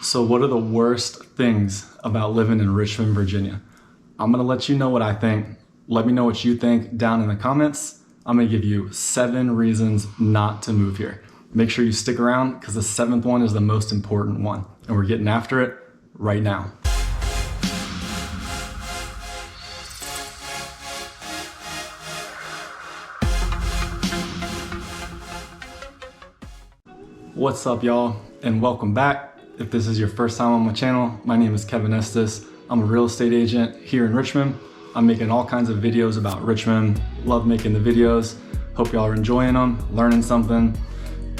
So what are the worst things about living in Richmond, Virginia? I'm gonna let you know what I think. Let me know what you think down in the comments. I'm gonna give you 7 reasons not to move here. Make sure you stick around because the 7th one is the most important one, and we're getting after it right now. What's up, y'all, and welcome back. If this is your first time on my channel, my name is Kevin Estes. I'm a real estate agent here in Richmond. I'm making all kinds of videos about Richmond. Love making the videos. Hope y'all are enjoying them, learning something.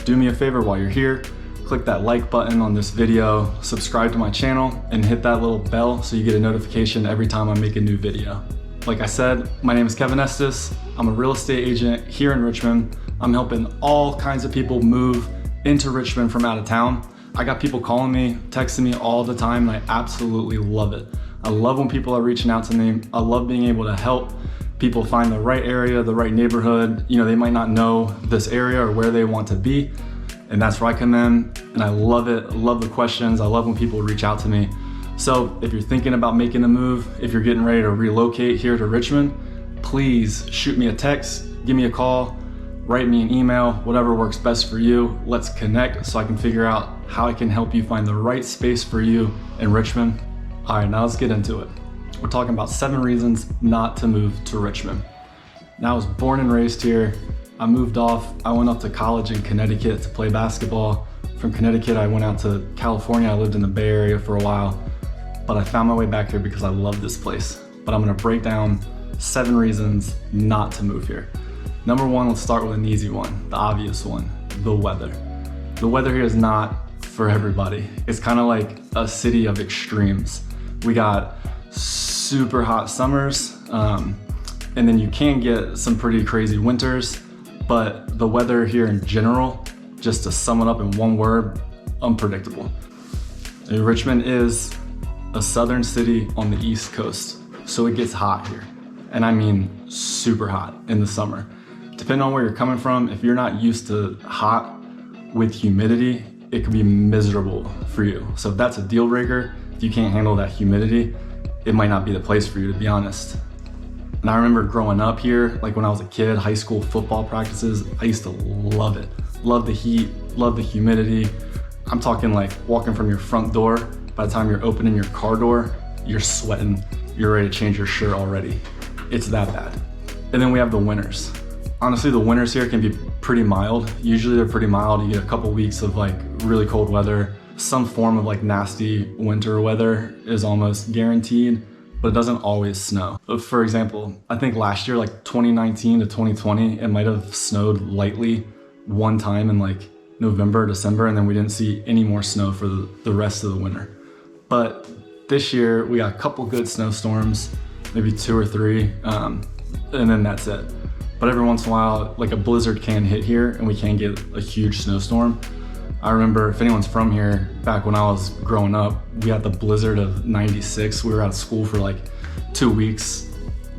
Do me a favor while you're here, click that like button on this video, subscribe to my channel, and hit that little bell so you get a notification every time I make a new video. Like I said, my name is Kevin Estes. I'm a real estate agent here in Richmond. I'm helping all kinds of people move into Richmond from out of town. I got people calling me, texting me all the time, and I absolutely love it. I love when people are reaching out to me. I love being able to help people find the right area, the right neighborhood. You know, they might not know this area or where they want to be, and that's where I come in, and I love it. I love the questions. I love when people reach out to me. So if you're thinking about making a move, if you're getting ready to relocate here to Richmond, please shoot me a text, give me a call, write me an email, whatever works best for you. Let's connect so I can figure out how I can help you find the right space for you in Richmond. All right, now let's get into it. We're talking about 7 reasons not to move to Richmond. Now, I was born and raised here. I moved off. I went up to college in Connecticut to play basketball. From Connecticut, I went out to California. I lived in the Bay Area for a while, but I found my way back here because I love this place. But I'm gonna break down 7 reasons not to move here. Number 1, let's start with an easy one, the obvious one, the weather. The weather here is not for everybody. It's kind of like a city of extremes. We got super hot summers, and then you can get some pretty crazy winters, but the weather here in general, just to sum it up in one word, unpredictable. And Richmond is a southern city on the East Coast, so it gets hot here. And I mean super hot in the summer. Depending on where you're coming from, if you're not used to hot with humidity, it could be miserable for you. So if that's a deal breaker, if you can't handle that humidity, it might not be the place for you, to be honest. And I remember growing up here, like when I was a kid, high school football practices, I used to love it. Love the heat, love the humidity. I'm talking like walking from your front door, by the time you're opening your car door, you're sweating, you're ready to change your shirt already. It's that bad. And then we have the winters. Honestly, the winters here can be pretty mild. Usually they're pretty mild. You get a couple weeks of like really cold weather. Some form of like nasty winter weather is almost guaranteed, but it doesn't always snow. For example, I think last year, like 2019 to 2020, it might have snowed lightly one time in like November, December, and then we didn't see any more snow for the rest of the winter. But this year we got a couple good snowstorms, maybe 2 or 3, and then that's it. But every once in a while, like a blizzard can hit here and we can get a huge snowstorm. I remember, if anyone's from here, back when I was growing up, we had the blizzard of '96. We were out of school for like 2 weeks,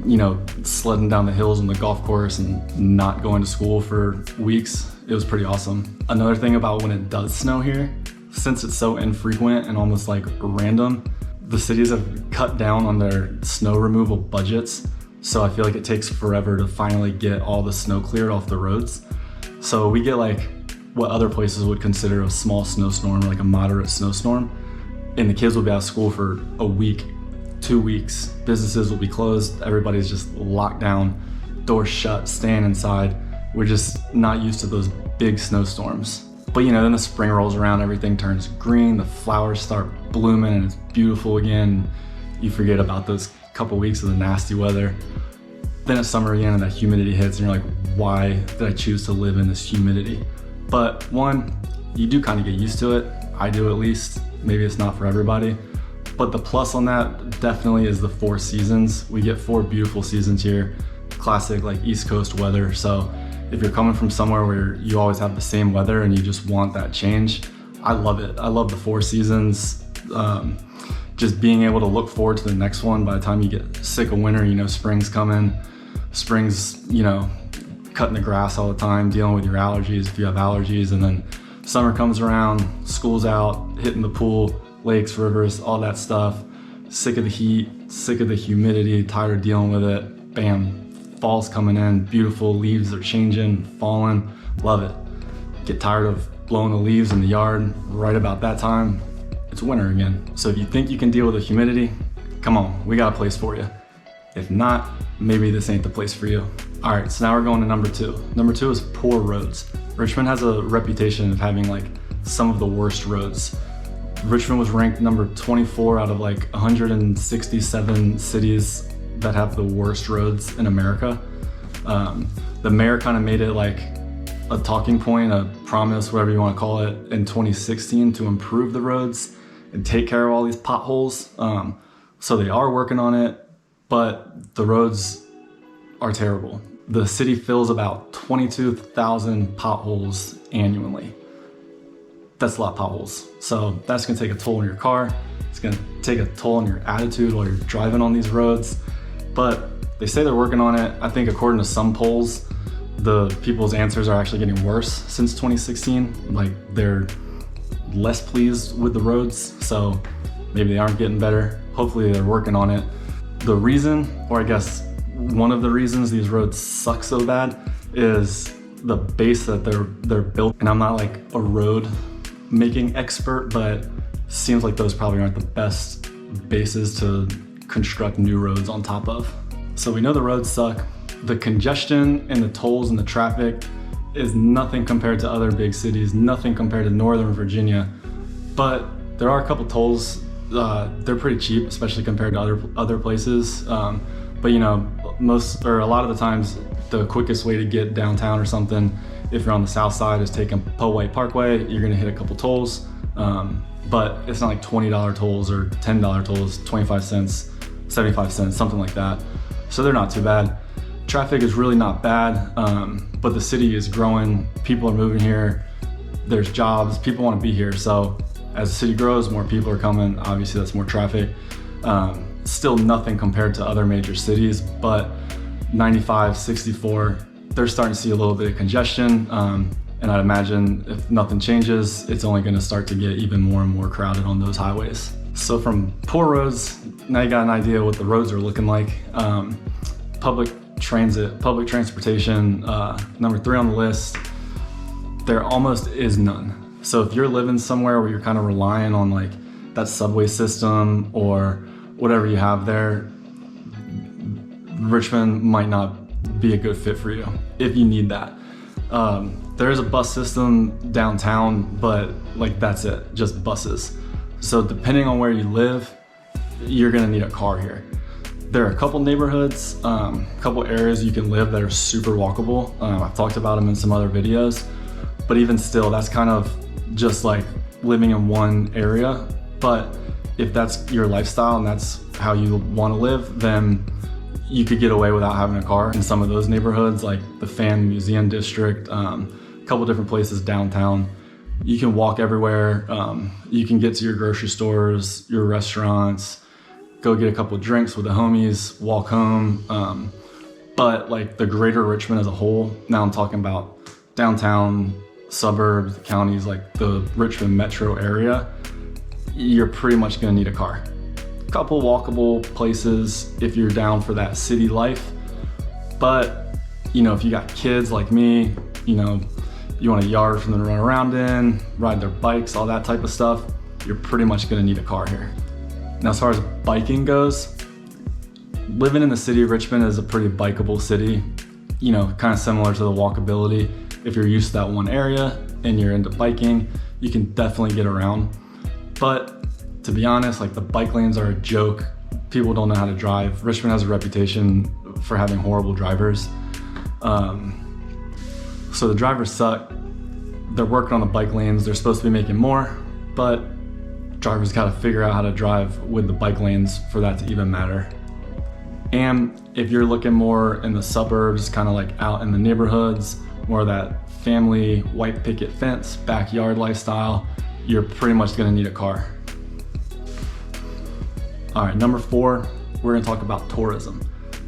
you know, sledding down the hills on the golf course and not going to school for weeks. It was pretty awesome. Another thing about when it does snow here, since it's so infrequent and almost like random, the cities have cut down on their snow removal budgets. So I feel like it takes forever to finally get all the snow cleared off the roads. So we get like what other places would consider a small snowstorm, like a moderate snowstorm, and the kids will be out of school for a week, 2 weeks. Businesses will be closed. Everybody's just locked down, doors shut, staying inside. We're just not used to those big snowstorms. But you know, then the spring rolls around, everything turns green, the flowers start blooming, and it's beautiful again. You forget about those couple weeks of the nasty weather. Then it's summer again and that humidity hits and you're like, why did I choose to live in this humidity? But one, you do kind of get used to it. I do, at least. Maybe it's not for everybody. But the plus on that definitely is the 4 seasons. We get 4 beautiful seasons here. Classic like East Coast weather. So if you're coming from somewhere where you always have the same weather and you just want that change, I love it. I love the 4 seasons. Just being able to look forward to the next one. By the time you get sick of winter, you know, spring's coming. Spring's, you know, cutting the grass all the time, dealing with your allergies if you have allergies, and then summer comes around, school's out, hitting the pool, lakes, rivers, all that stuff. Sick of the heat, sick of the humidity, tired of dealing with it. Bam, fall's coming in, beautiful, leaves are changing, falling, love it. Get tired of blowing the leaves in the yard right about that time, it's winter again. So if you think you can deal with the humidity, come on, we got a place for you. If not, maybe this ain't the place for you. All right, so now we're going to number 2. Number 2 is poor roads. Richmond has a reputation of having like some of the worst roads. Richmond was ranked number 24 out of like 167 cities that have the worst roads in America. The mayor kind of made it like a talking point, a promise, whatever you want to call it, in 2016 to improve the roads and take care of all these potholes. So they are working on it, but the roads are terrible. The city fills about 22,000 potholes annually. That's a lot of potholes. So that's gonna take a toll on your car. It's gonna take a toll on your attitude while you're driving on these roads. But they say they're working on it. I think according to some polls, the people's answers are actually getting worse since 2016. Like they're less pleased with the roads. So maybe they aren't getting better. Hopefully they're working on it. The reason, or I guess one of the reasons these roads suck so bad is the base that they're built. And I'm not like a road making expert, but seems like those probably aren't the best bases to construct new roads on top of. So we know the roads suck. The congestion and the tolls and the traffic is nothing compared to other big cities, nothing compared to Northern Virginia. But there are a couple tolls, they're pretty cheap, especially compared to other places. But you know, a lot of the times, the quickest way to get downtown or something, if you're on the south side, is taking Poway Parkway. You're gonna hit a couple tolls, but it's not like $20 tolls or $10 tolls, 25 cents, 75 cents, something like that. So they're not too bad. Traffic is really not bad, but the city is growing. People are moving here. There's jobs, people wanna be here. So as the city grows, more people are coming. Obviously that's more traffic. Still nothing compared to other major cities, but 95, 64, they're starting to see a little bit of congestion. And I'd imagine if nothing changes, it's only gonna start to get even more and more crowded on those highways. So from poor roads, now you got an idea what the roads are looking like. Public transportation, number 3 on the list, there almost is none. So if you're living somewhere where you're kind of relying on like that subway system or whatever you have there, Richmond might not be a good fit for you if you need that. There is a bus system downtown, but like that's it, just buses. So depending on where you live, you're gonna need a car here. There are a couple neighborhoods, a couple areas you can live that are super walkable. I've talked about them in some other videos, but even still, that's kind of just like living in one area. But if that's your lifestyle and that's how you want to live, then you could get away without having a car in some of those neighborhoods, like the Fan Museum District, a couple different places downtown. You can walk everywhere. You can get to your grocery stores, your restaurants, go get a couple of drinks with the homies, walk home. But like the greater Richmond as a whole, now I'm talking about downtown, suburbs, counties, like the Richmond metro area, you're pretty much gonna need a car. Couple walkable places if you're down for that city life. But you know, if you got kids like me, you know, you want a yard for them to run around in, ride their bikes, all that type of stuff, you're pretty much gonna need a car here. Now, as far as biking goes, living in the city of Richmond is a pretty bikeable city, you know, kind of similar to the walkability. If you're used to that one area and you're into biking, you can definitely get around. But to be honest, like the bike lanes are a joke. People don't know how to drive. Richmond has a reputation for having horrible drivers. So the drivers suck. They're working on the bike lanes. They're supposed to be making more, but drivers gotta figure out how to drive with the bike lanes for that to even matter. And if you're looking more in the suburbs, kind of like out in the neighborhoods, more of that family white picket fence, backyard lifestyle, you're pretty much gonna need a car. All right, number 4, we're gonna talk about tourism.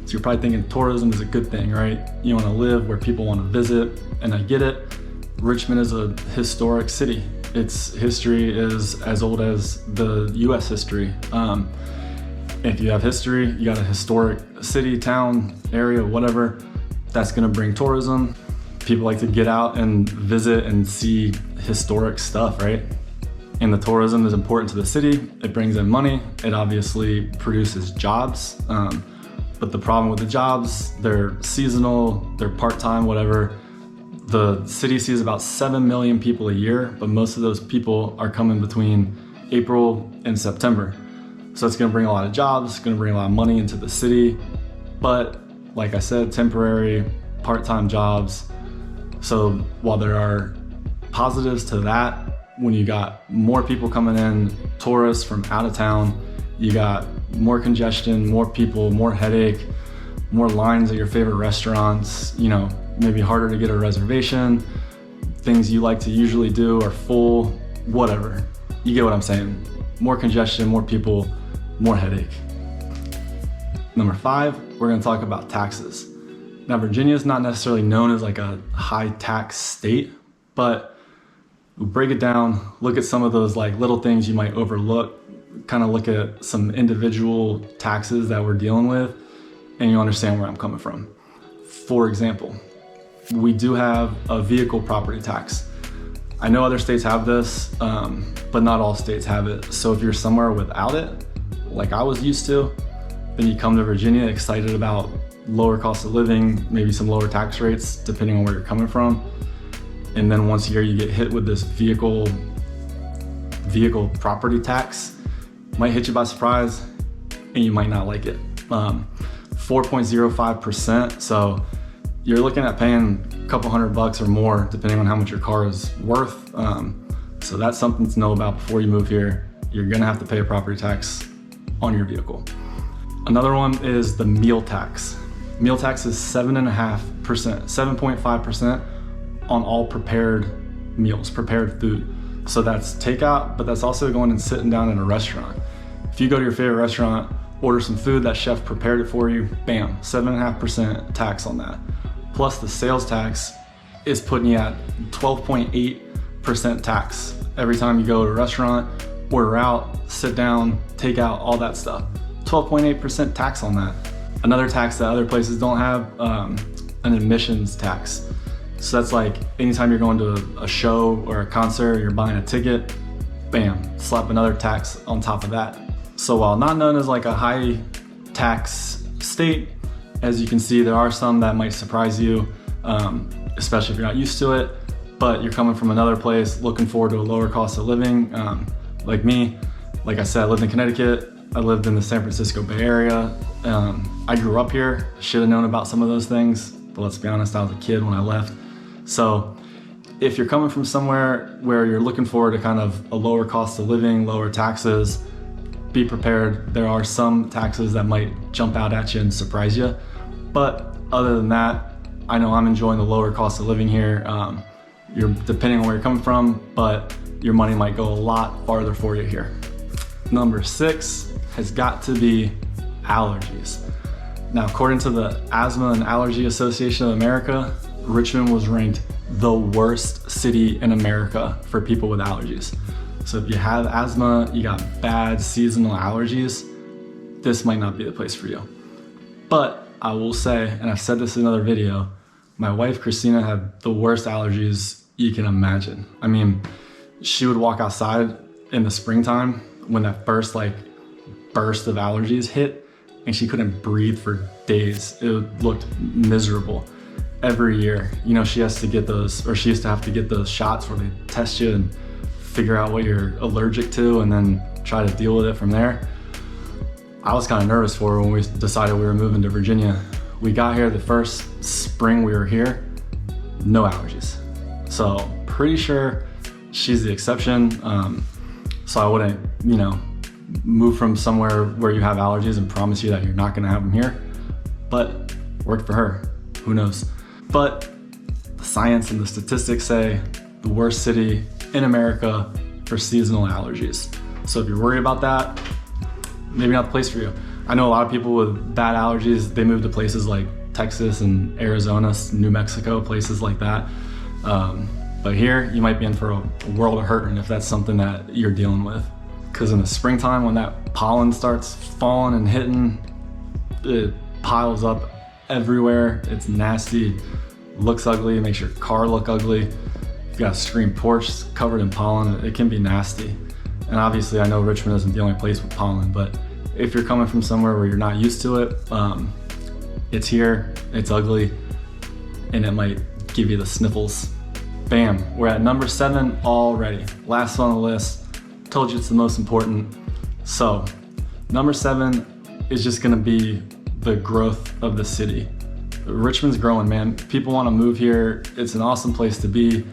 So you're probably thinking tourism is a good thing, right? You wanna live where people wanna visit, and I get it. Richmond is a historic city. Its history is as old as the US history. If you have history, you got a historic city, town, area, whatever, that's gonna bring tourism. People like to get out and visit and see historic stuff, right? And the tourism is important to the city. It brings in money. It obviously produces jobs. But the problem with the jobs, they're seasonal, they're part-time, whatever. The city sees about 7 million people a year, but most of those people are coming between April and September. So it's gonna bring a lot of jobs, it's gonna bring a lot of money into the city. But like I said, temporary, part-time jobs. So while there are positives to that, when you got more people coming in, tourists from out of town, you got more congestion, more people, more headache, more lines at your favorite restaurants, you know, maybe harder to get a reservation, things you like to usually do are full, whatever. You get what I'm saying. More congestion, more people, more headache. Number 5, we're gonna talk about taxes. Now, Virginia is not necessarily known as like a high tax state, but we'll break it down, look at some of those like little things you might overlook, kind of look at some individual taxes that we're dealing with, and you understand where I'm coming from. For example, we do have a vehicle property tax. I know other states have this, but not all states have it. So if you're somewhere without it, like I was used to, then you come to Virginia excited about lower cost of living, maybe some lower tax rates, depending on where you're coming from. And then once a year you get hit with this vehicle property tax, might hit you by surprise and you might not like it. 4.05%, so you're looking at paying a couple $100 or more depending on how much your car is worth. So that's something to know about before you move here. You're gonna have to pay a property tax on your vehicle. Another one is the meal tax. Meal tax is 7.5% on all prepared meals, prepared food. So that's takeout, but that's also going and sitting down in a restaurant. If you go to your favorite restaurant, order some food, that chef prepared it for you, bam, 7.5% tax on that. Plus the sales tax is putting you at 12.8% tax every time you go to a restaurant, order out, sit down, take out, all that stuff. 12.8% tax on that. Another tax that other places don't have, an admissions tax. So that's like anytime you're going to a show or a concert, you're buying a ticket, bam, slap another tax on top of that. So while not known as like a high tax state, as you can see, there are some that might surprise you, especially if you're not used to it, but you're coming from another place looking forward to a lower cost of living. Like me, like I said, I lived in Connecticut, I lived in the San Francisco Bay Area. I grew up here, should have known about some of those things, but let's be honest, I was a kid when I left. So if you're coming from somewhere where you're looking forward to kind of a lower cost of living, lower taxes, be prepared. There are some taxes that might jump out at you and surprise you. But other than that, I know I'm enjoying the lower cost of living here. You're depending on where you're coming from, but your money might go a lot farther for you here. Number 6 has got to be allergies. Now, according to the Asthma and Allergy Association of America, Richmond was ranked the worst city in America for people with allergies. So if you have asthma, you got bad seasonal allergies, this might not be the place for you. But I will say, and I've said this in another video, my wife Christina had the worst allergies you can imagine. I mean, she would walk outside in the springtime when that first like burst of allergies hit, and she couldn't breathe for days. It looked miserable. Every year, you know, she has to get those, or she used to have to get those shots where they test you and figure out what you're allergic to and then try to deal with it from there. I was kind of nervous for her when we decided we were moving to Virginia. We got here the first spring we were here, no allergies. So pretty sure she's the exception. So I wouldn't, you know, move from somewhere where you have allergies and promise you that you're not gonna have them here, but worked for her, who knows? But the science and the statistics say the worst city in America for seasonal allergies. So if you're worried about that, maybe not the place for you. I know a lot of people with bad allergies, they move to places like Texas and Arizona, New Mexico, places like that. But here, you might be in for a world of hurting if that's something that you're dealing with. Because in the springtime, when that pollen starts falling and hitting, it piles up everywhere. It's nasty, looks ugly, makes your car look ugly. You've got a screen porch covered in pollen. It can be nasty. And obviously, I know Richmond isn't the only place with pollen, but if you're coming from somewhere where you're not used to it, it's here, it's ugly, and it might give you the sniffles. Bam, we're at number 7 already. Last on the list. Told you it's the most important. So, number 7 is just gonna be the growth of the city. Richmond's growing, man. People wanna move here. It's an awesome place to be.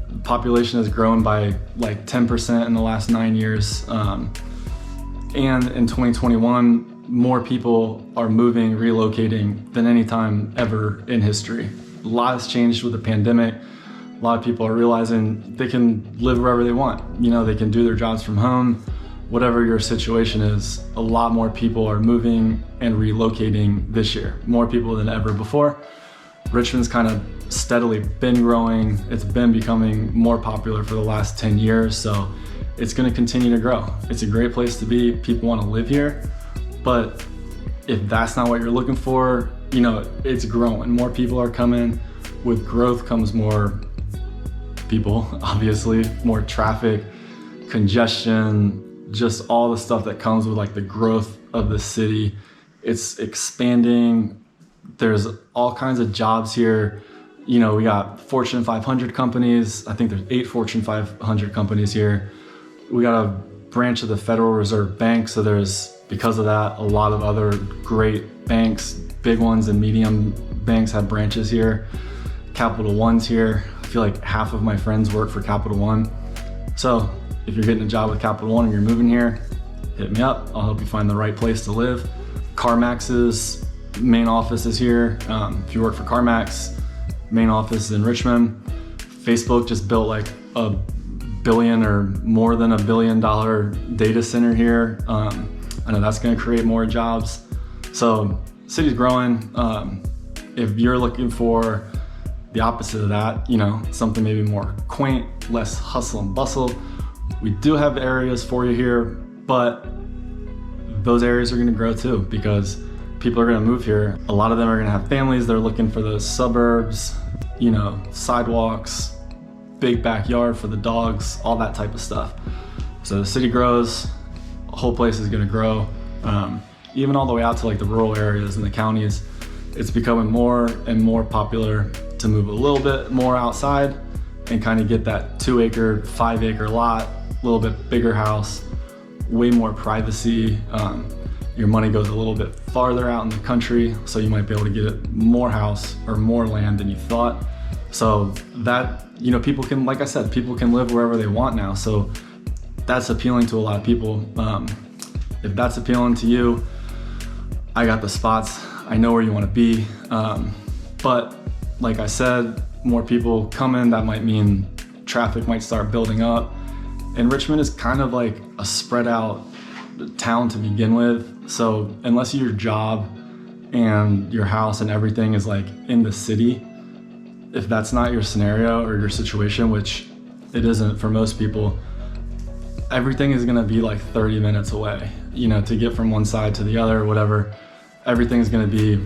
The population has grown by like 10% in the last 9 years. And in 2021, more people are moving, relocating than any time ever in history. A lot has changed with the pandemic. A lot of people are realizing they can live wherever they want. You know, they can do their jobs from home, whatever your situation is. A lot more people are moving and relocating this year, more people than ever before. Richmond's kind of steadily been growing. It's been becoming more popular for the last 10 years, so it's gonna continue to grow. It's a great place to be. People wanna live here, but if that's not what you're looking for, you know, it's growing. More people are coming. With growth comes more people, obviously, more traffic, congestion, just all the stuff that comes with like the growth of the city. It's expanding. There's all kinds of jobs here. You know, we got Fortune 500 companies. I think there's 8 Fortune 500 companies here. We got a branch of the Federal Reserve Bank, so there's, because of that, a lot of other great banks, big ones and medium banks have branches here. Capital One's here. I feel like half of my friends work for Capital One. So if you're getting a job with Capital One and you're moving here, hit me up. I'll help you find the right place to live. CarMax's main office is here. If you work for CarMax, main office is in Richmond. Facebook just built like $1 billion or more than $1 billion data center here. I know that's gonna create more jobs. So city's growing. If you're looking for the opposite of that, you know, something maybe more quaint, less hustle and bustle, we do have areas for you here, but those areas are gonna grow too because people are gonna move here. A lot of them are gonna have families. They're looking for those suburbs, you know, sidewalks, big backyard for the dogs, all that type of stuff. So the city grows, the whole place is gonna grow. Even all the way out to like the rural areas and the counties, it's becoming more and more popular to move a little bit more outside and kind of get that 2-acre, 5-acre lot, a little bit bigger house, way more privacy. Your money goes a little bit farther out in the country, so you might be able to get more house or more land than you thought. So that, you know, people can, like I said, people can live wherever they want now. So that's appealing to a lot of people. If that's appealing to you, I got the spots. I know where you want to be. But like I said, more people coming, that might mean traffic might start building up. And Richmond is kind of like a spread out town to begin with. So unless your job and your house and everything is like in the city, if that's not your scenario or your situation, which it isn't for most people, everything is gonna be like 30 minutes away, you know, to get from one side to the other or whatever. Everything's gonna be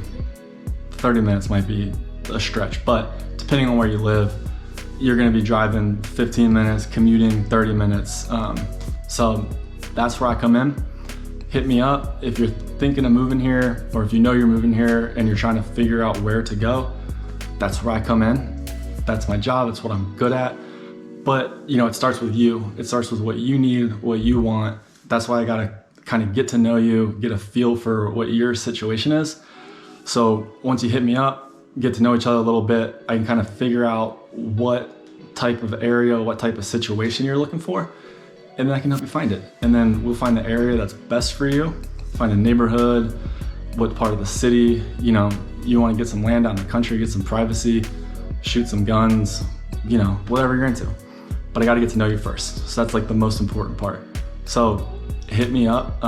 30 minutes, might be a stretch, but depending on where you live, you're gonna be driving 15 minutes, commuting 30 minutes. So that's where I come in. Hit me up if you're thinking of moving here, or if you know you're moving here and you're trying to figure out where to go. That's where I come in. That's my job, it's what I'm good at. But you know, it starts with you. It starts with what you need, what you want. That's why I gotta kind of get to know you, get a feel for what your situation is. So once you hit me up, get to know each other a little bit, I can kind of figure out what type of area, what type of situation you're looking for, and then I can help you find it. And then we'll find the area that's best for you, find a neighborhood, what part of the city, you know, you want to get some land out in the country, get some privacy, shoot some guns, you know, whatever you're into. But I got to get to know you first. So that's like the most important part. So hit me up.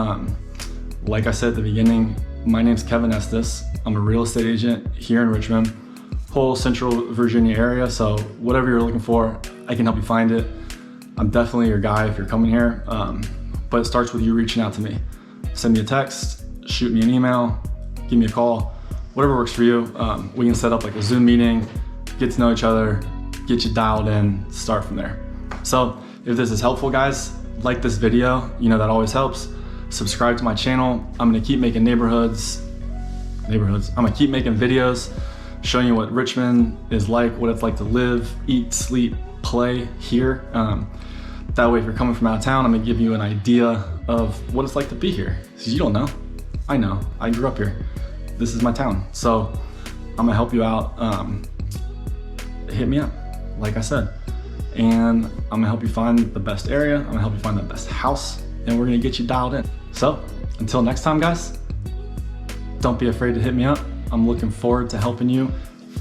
Like I said at the beginning, my name's Kevin Estes. I'm a real estate agent here in Richmond, whole Central Virginia area. So whatever you're looking for, I can help you find it. I'm definitely your guy if you're coming here, but it starts with you reaching out to me. Send me a text, shoot me an email, give me a call, whatever works for you. We can set up like a Zoom meeting, get to know each other, get you dialed in, start from there. So if this is helpful, guys, like this video, you know that always helps. Subscribe to my channel. I'm gonna keep making neighborhoods. I'm gonna keep making videos, showing you what Richmond is like, what it's like to live, eat, sleep, play here. That way, if you're coming from out of town, I'm gonna give you an idea of what it's like to be here. Because you don't know. I know, I grew up here. This is my town. So I'm gonna help you out. Hit me up, like I said. And I'm gonna help you find the best area. I'm gonna help you find the best house, and we're gonna get you dialed in. So until next time, guys, don't be afraid to hit me up. I'm looking forward to helping you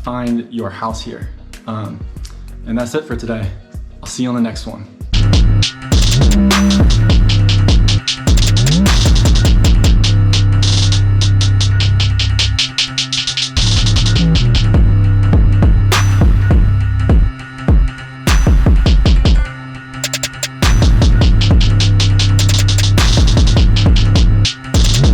find your house here. And that's it for today. I'll see you on the next one.